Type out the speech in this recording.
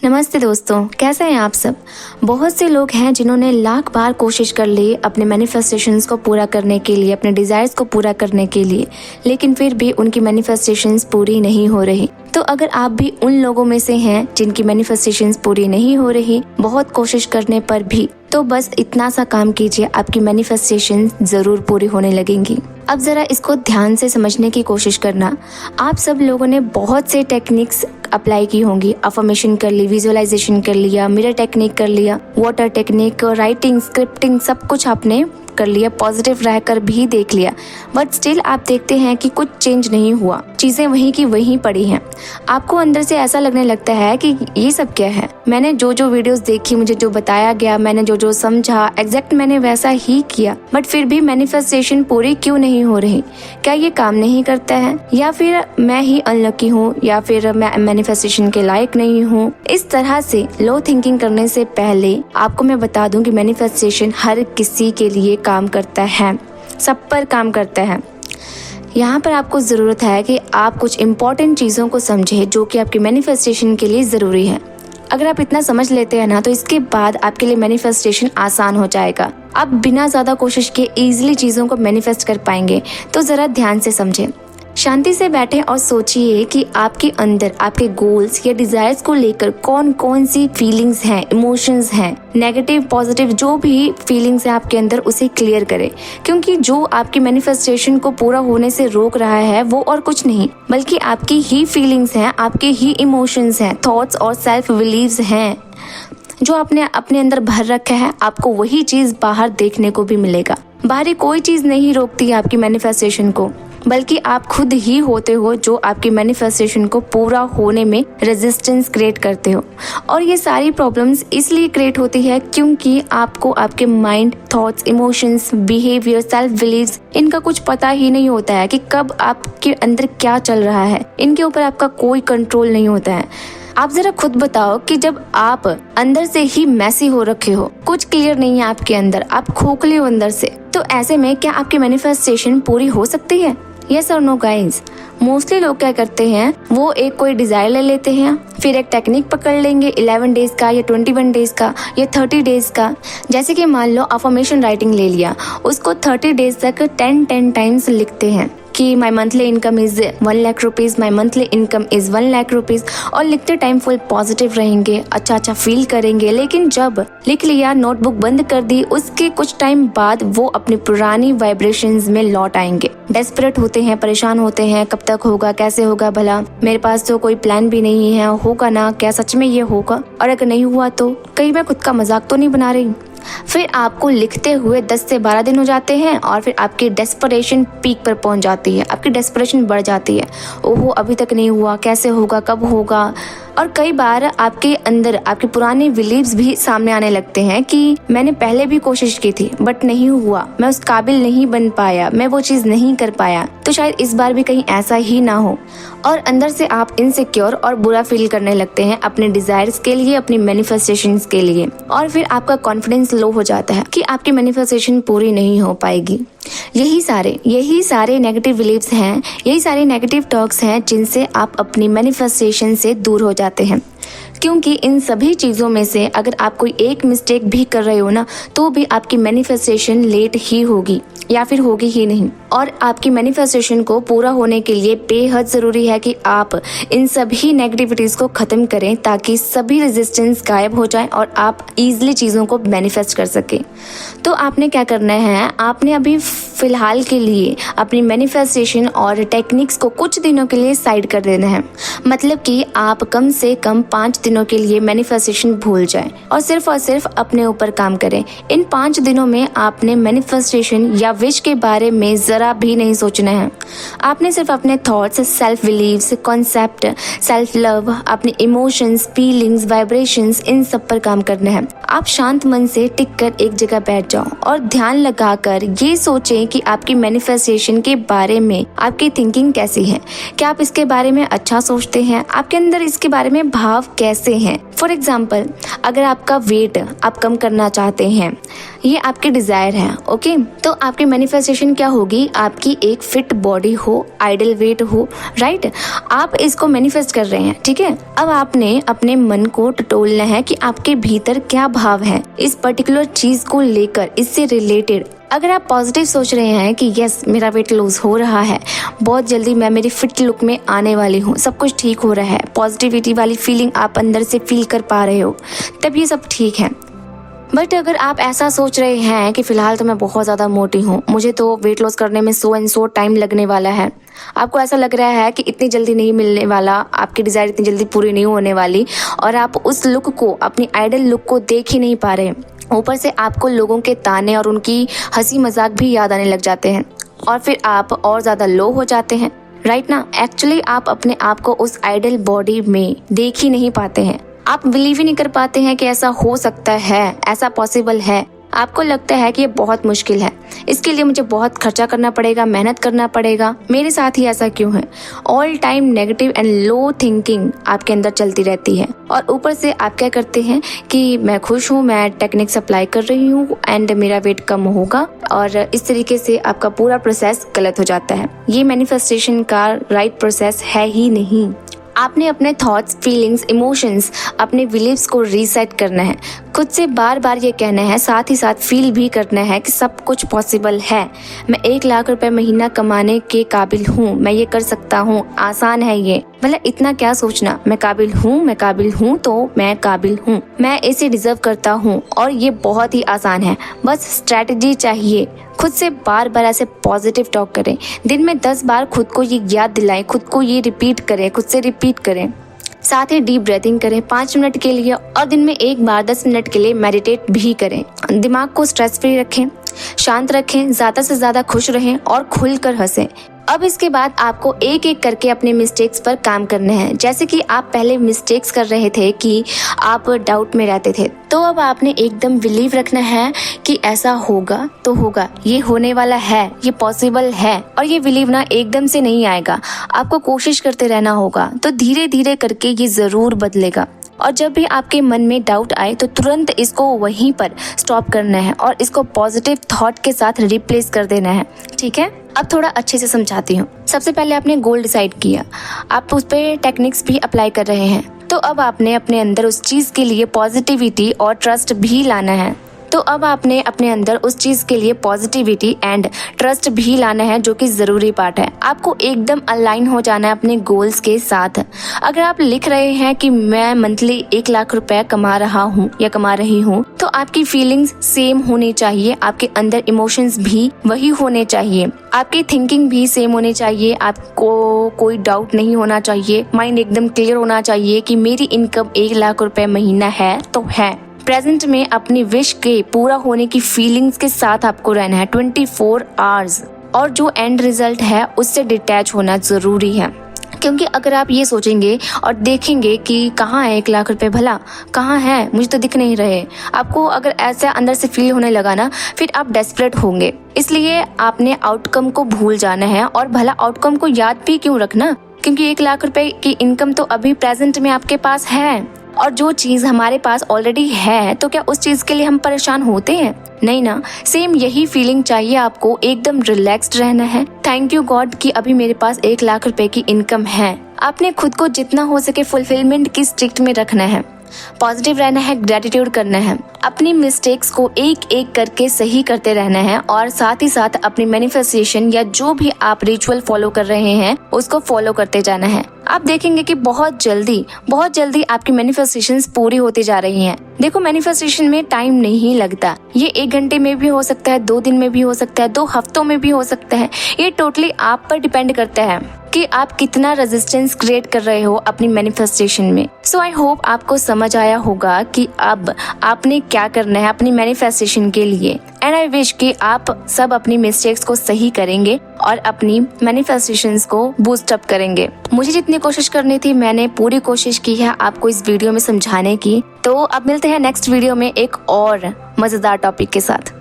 नमस्ते दोस्तों, कैसे हैं आप सब। बहुत से लोग हैं जिन्होंने लाख बार कोशिश कर ली अपने मैनिफेस्टेशंस को पूरा करने के लिए, अपने डिजायर्स को पूरा करने के लिए, लेकिन फिर भी उनकी मैनिफेस्टेशंस पूरी नहीं हो रही। तो अगर आप भी उन लोगों में से हैं जिनकी मैनिफेस्टेशंस पूरी नहीं हो रही बहुत कोशिश करने पर भी, तो बस इतना सा काम कीजिए, आपकी मैनिफेस्टेशन जरूर पूरी होने लगेंगी। अब जरा इसको ध्यान से समझने की कोशिश करना। आप सब लोगों ने बहुत से टेक्निक्स अप्लाई की होंगी। अफर्मेशन कर ली, विजुअलाइजेशन कर लिया, मिरर टेक्निक कर लिया, वाटर टेक्निक, राइटिंग, स्क्रिप्टिंग, सब कुछ आपने कर लिया, पॉजिटिव रहकर भी देख लिया, बट स्टिल आप देखते हैं कि कुछ चेंज नहीं हुआ, चीजें वहीं की वहीं पड़ी हैं। आपको अंदर से ऐसा लगने लगता है कि ये सब क्या है। मैंने जो जो वीडियोस देखी, मुझे जो बताया गया, मैंने जो जो समझा, एग्जैक्ट मैंने वैसा ही किया, बट फिर भी मैनिफेस्टेशन पूरी क्यों नहीं हो रही। क्या ये काम नहीं करता है, या फिर मैं ही अनलकी हूँ, या फिर मैं मैनिफेस्टेशन के लायक नहीं हूँ। इस तरह से लो थिंकिंग करने से पहले आपको मैं बता दूं कि मैनिफेस्टेशन हर किसी के लिए काम करता है, सब पर काम करता है। यहाँ पर आपको ज़रूरत है कि आप कुछ इम्पोर्टेंट चीज़ों को समझें जो कि आपकी मैनिफेस्टेशन के लिए ज़रूरी है। अगर आप इतना समझ लेते हैं ना, तो इसके बाद आपके लिए मैनिफेस्टेशन आसान हो जाएगा। आप बिना ज़्यादा कोशिश के ईजिली चीज़ों को मैनिफेस्ट कर पाएंगे। तो ज़रा ध्यान से समझें, शांति से बैठें और सोचिए कि आपके अंदर आपके गोल्स या डिजायर्स को लेकर कौन कौन सी फीलिंग्स हैं, इमोशंस हैं, नेगेटिव पॉजिटिव जो भी फीलिंग्स हैं आपके अंदर, उसे क्लियर करें। क्योंकि जो आपकी मैनिफेस्टेशन को पूरा होने से रोक रहा है वो और कुछ नहीं बल्कि आपकी ही फीलिंग्स हैं, आपके ही इमोशंस हैं, थॉट्स और सेल्फ बिलीव्स हैं। जो आपने अपने अंदर भर रखा है, आपको वही चीज बाहर देखने को भी मिलेगा। बाहरी कोई चीज नहीं रोकती है आपकी मैनिफेस्टेशन को, बल्कि आप खुद ही होते हो जो आपकी मैनिफेस्टेशन को पूरा होने में रेजिस्टेंस क्रिएट करते हो। और ये सारी प्रॉब्लम्स इसलिए क्रिएट होती है क्योंकि आपको आपके mind, thoughts, emotions, behaviour, self believes, इनका कुछ पता ही नहीं होता है कि कब आपके अंदर क्या चल रहा है। इनके ऊपर आपका कोई कंट्रोल नहीं होता है। आप जरा खुद बताओ कि जब आप अंदर से ही मैसी हो रखे हो, कुछ क्लियर नहीं है आपके अंदर, आप खोखले हो अंदर से, तो ऐसे में क्या आपकी मैनिफेस्टेशन पूरी हो सकती है? यस और नो गाइस। मोस्टली लोग क्या करते हैं, वो एक कोई डिजायर ले लेते हैं, फिर एक टेक्निक पकड़ लेंगे 11 डेज का या 21 डेज का या 30 डेज का। जैसे कि मान लो अफर्मेशन राइटिंग ले लिया, उसको 30 डेज तक 10 टाइम्स लिखते हैं कि my monthly income is 1 lakh rupees, my monthly income is 1 lakh rupees, और लिखते टाइम फुल पॉजिटिव रहेंगे, अच्छा फील करेंगे। लेकिन जब लिख लिया, नोटबुक बंद कर दी, उसके कुछ टाइम बाद वो अपनी पुरानी वाइब्रेशंस में लौट आएंगे। डेस्परेट होते हैं, परेशान होते हैं, कब तक होगा, कैसे होगा भला, मेरे पास तो कोई प्लान भी नहीं है, होगा ना, क्या सच में ये होगा, और अगर नहीं हुआ तो कहीं मैं खुद का मजाक तो नहीं बना रही। फिर आपको लिखते हुए 10 से 12 दिन हो जाते हैं और फिर आपकी डेस्परेशन पीक पर पहुंच जाती है, आपकी डेस्परेशन बढ़ जाती है। ओहो, अभी तक नहीं हुआ, कैसे होगा, कब होगा। और कई बार आपके अंदर आपके पुराने बिलीव्स भी सामने आने लगते हैं कि मैंने पहले भी कोशिश की थी बट नहीं हुआ, मैं उस काबिल नहीं बन पाया, मैं वो चीज नहीं कर पाया, तो शायद इस बार भी कहीं ऐसा ही ना हो। और अंदर से आप इनसिक्योर और बुरा फील करने लगते हैं अपने डिजायर्स के लिए, अपनी मैनिफेस्टेशंस के लिए, और फिर आपका कॉन्फिडेंस लो हो जाता है कि आपकी मैनिफेस्टेशन पूरी नहीं हो पाएगी। यही सारे नेगेटिव बिलीव्स हैं, यही सारे नेगेटिव टॉक्स हैं जिनसे आप अपनी मैनिफेस्टेशन से दूर हो जाते हैं। क्योंकि इन सभी चीज़ों में से अगर आप कोई एक मिस्टेक भी कर रहे हो ना, तो भी आपकी मैनिफेस्टेशन लेट ही होगी या फिर होगी ही नहीं। और आपकी मैनिफेस्टेशन को पूरा होने के लिए बेहद ज़रूरी है कि आप इन सभी नेगेटिविटीज़ को ख़त्म करें ताकि सभी रेजिस्टेंस गायब हो जाए और आप इजीली चीज़ों को मैनिफेस्ट कर सकें। तो आपने क्या करना है, आपने अभी फ़िलहाल के लिए अपनी मैनिफेस्टेशन और टेक्निक्स को कुछ दिनों के लिए साइड कर देना है। मतलब कि आप कम से कम 5 दिनों के लिए मैनिफेस्टेशन भूल जाएं और सिर्फ अपने ऊपर काम करें। इन 5 दिनों में आपने मैनिफेस्टेशन या विश के बारे में जरा भी नहीं सोचना है। आपने सिर्फ अपने thoughts, self believes, concept, self love, अपने इमोशंस, फीलिंग्स, वाइब्रेशंस, इन सब पर काम करना है। आप शांत मन से टिक कर एक जगह बैठ जाओ और ध्यान लगाकर ये सोचें कि आपकी मैनिफेस्टेशन के बारे में आपकी थिंकिंग कैसी है। क्या आप इसके बारे में अच्छा सोचते हैं? आपके अंदर इसके बारे में भाव भाव कैसे हैं। फॉर एग्जाम्पल, अगर आपका वेट आप कम करना चाहते हैं, ये आपकी डिजायर है, ओके, तो आपकी मैनिफेस्टेशन क्या होगी, आपकी एक फिट बॉडी हो, आइडल वेट हो, राइट। आप इसको मैनिफेस्ट कर रहे हैं, ठीक है। अब आपने अपने मन को टटोलना है कि आपके भीतर क्या भाव है इस पर्टिकुलर चीज को लेकर, इससे रिलेटेड। अगर आप पॉजिटिव सोच रहे हैं कि यस मेरा वेट लूज हो रहा है, बहुत जल्दी मैं मेरी फिट लुक में आने वाली हूँ, सब कुछ ठीक हो रहा है, पॉजिटिविटी वाली फीलिंग आप अंदर से फील कर पा रहे हो, तब ये सब ठीक है। बट अगर आप ऐसा सोच रहे हैं कि फिलहाल तो मैं बहुत ज़्यादा मोटी हूँ, मुझे तो वेट लॉस करने में सो एंड सो टाइम लगने वाला है, आपको ऐसा लग रहा है कि इतनी जल्दी नहीं मिलने वाला, आपकी डिज़ायर इतनी जल्दी पूरी नहीं होने वाली, और आप उस लुक को, अपनी आइडल लुक को देख ही नहीं पा रहे, ऊपर से आपको लोगों के ताने और उनकी हंसी मजाक भी याद आने लग जाते हैं, और फिर आप और ज़्यादा लो हो जाते हैं, राइट ना। एक्चुअली आप अपने आप को उस आइडल बॉडी में देख ही नहीं पाते हैं, आप बिलीव ही नहीं कर पाते हैं कि ऐसा हो सकता है, ऐसा पॉसिबल है। आपको लगता है कि ये बहुत मुश्किल है, इसके लिए मुझे बहुत खर्चा करना पड़ेगा, मेहनत करना पड़ेगा, मेरे साथ ही ऐसा क्यों है। All time negative and low thinking आपके अंदर चलती रहती है, और ऊपर से आप क्या करते हैं कि मैं खुश हूँ, मैं टेक्निक्स अप्लाई कर रही हूँ एंड मेरा वेट कम होगा, और इस तरीके से आपका पूरा प्रोसेस गलत हो जाता है। ये मैनिफेस्टेशन का राइट प्रोसेस है ही नहीं। आपने अपने थॉट्स, फीलिंग्स, इमोशंस, अपने बिलीव्स को रीसेट करना है, खुद से बार बार ये कहना है, साथ ही साथ फील भी करना है कि सब कुछ पॉसिबल है, मैं 1 लाख रुपए महीना कमाने के काबिल हूँ, मैं ये कर सकता हूँ, आसान है ये, मतलब इतना क्या सोचना, मैं काबिल हूँ तो मैं काबिल हूँ, मैं इसे डिजर्व करता हूँ, और ये बहुत ही आसान है, बस स्ट्रैटेजी चाहिए। खुद से बार बार ऐसे पॉजिटिव टॉक करें, दिन में 10 बार खुद को ये याद दिलाएं, खुद को ये रिपीट करें, खुद से रिपीट करें। साथ ही डीप ब्रीथिंग करें 5 मिनट के लिए, और दिन में 1 बार 10 मिनट के लिए मेडिटेट भी करें। दिमाग को स्ट्रेस फ्री रखें, शांत रखें, ज़्यादा से ज़्यादा खुश रहें और खुलकर हंसें। अब इसके बाद आपको एक एक करके अपने मिस्टेक्स पर काम करने हैं। जैसे कि आप पहले मिस्टेक्स कर रहे थे कि आप डाउट में रहते थे, तो अब आपने एकदम बिलीव रखना है कि ऐसा होगा तो होगा, ये होने वाला है, ये पॉसिबल है। और ये बिलीव ना एकदम से नहीं आएगा, आपको कोशिश करते रहना होगा, तो धीरे धीरे करके ये ज़रूर बदलेगा। और जब भी आपके मन में डाउट आए तो तुरंत इसको वहीं पर स्टॉप करना है और इसको पॉजिटिव थॉट के साथ रिप्लेस कर देना है, ठीक है। अब थोड़ा अच्छे से समझाती हूँ। सबसे पहले आपने गोल डिसाइड किया, आप उस पर टेक्निक्स भी अप्लाई कर रहे हैं, तो अब आपने अपने अंदर उस चीज़ के लिए पॉजिटिविटी और ट्रस्ट भी लाना है। तो अब आपने अपने अंदर उस चीज़ के लिए पॉजिटिविटी एंड ट्रस्ट भी लाना है, जो कि ज़रूरी पार्ट है। आपको एकदम अलाइन हो जाना है अपने गोल्स के साथ। अगर आप लिख रहे हैं कि मैं मंथली 1 लाख रुपए कमा रहा हूँ या कमा रही हूँ, तो आपकी फीलिंग्स सेम होनी चाहिए, आपके अंदर इमोशंस भी वही होने चाहिए, आपकी थिंकिंग भी सेम होनी चाहिए, आपको कोई डाउट नहीं होना चाहिए, माइंड एकदम क्लियर होना चाहिए कि मेरी इनकम 1 लाख रुपए महीना है तो है। प्रेजेंट में अपनी विश के पूरा होने की फीलिंग्स के साथ आपको रहना है 24 आवर्स, और जो एंड रिजल्ट है उससे डिटैच होना जरूरी है। क्योंकि अगर आप ये सोचेंगे और देखेंगे कि कहाँ है 1 लाख रुपए, भला कहाँ है, मुझे तो दिख नहीं रहे, आपको अगर ऐसा अंदर से फील होने लगा ना, फिर आप डेस्परेट होंगे। इसलिए आपने आउटकम को भूल जाना है, और भला आउटकम को याद भी क्यों रखना, क्योंकि 1 लाख रुपए की इनकम तो अभी प्रेजेंट में आपके पास है, और जो चीज हमारे पास ऑलरेडी है, तो क्या उस चीज के लिए हम परेशान होते हैं? नहीं ना। सेम यही फीलिंग चाहिए आपको, एकदम रिलैक्स्ड रहना है। थैंक यू गॉड कि अभी मेरे पास 1 लाख रुपए की इनकम है। आपने खुद को जितना हो सके फुलफिलमेंट की स्ट्रिक्ट में रखना है, पॉजिटिव रहना है, ग्रेटिट्यूड करना है, अपनी मिस्टेक्स को एक एक करके सही करते रहना है, और साथ ही साथ अपनी मैनिफेस्टेशन या जो भी आप रिचुअल फॉलो कर रहे हैं उसको फॉलो करते जाना है। आप देखेंगे कि बहुत जल्दी आपकी मैनिफेस्टेशंस पूरी होती जा रही हैं। देखो, मैनिफेस्टेशन में टाइम नहीं लगता, ये 1 घंटे में भी हो सकता है, 2 दिन में भी हो सकता है, 2 हफ्तों में भी हो सकता है। ये टोटली आप पर डिपेंड करता है कि आप कितना रेजिस्टेंस क्रिएट कर रहे हो अपनी मैनिफेस्टेशन में। सो आई होप आपको समझ आया होगा कि अब आपने क्या करना है अपनी मैनिफेस्टेशन के लिए, एंड आई विश कि आप सब अपनी मिस्टेक्स को सही करेंगे और अपनी मैनिफेस्टेशंस को बूस्ट अप करेंगे। मुझे जितनी कोशिश करनी थी मैंने पूरी कोशिश की है आपको इस वीडियो में समझाने की। तो अब मिलते हैं नेक्स्ट वीडियो में एक और मजेदार टॉपिक के साथ।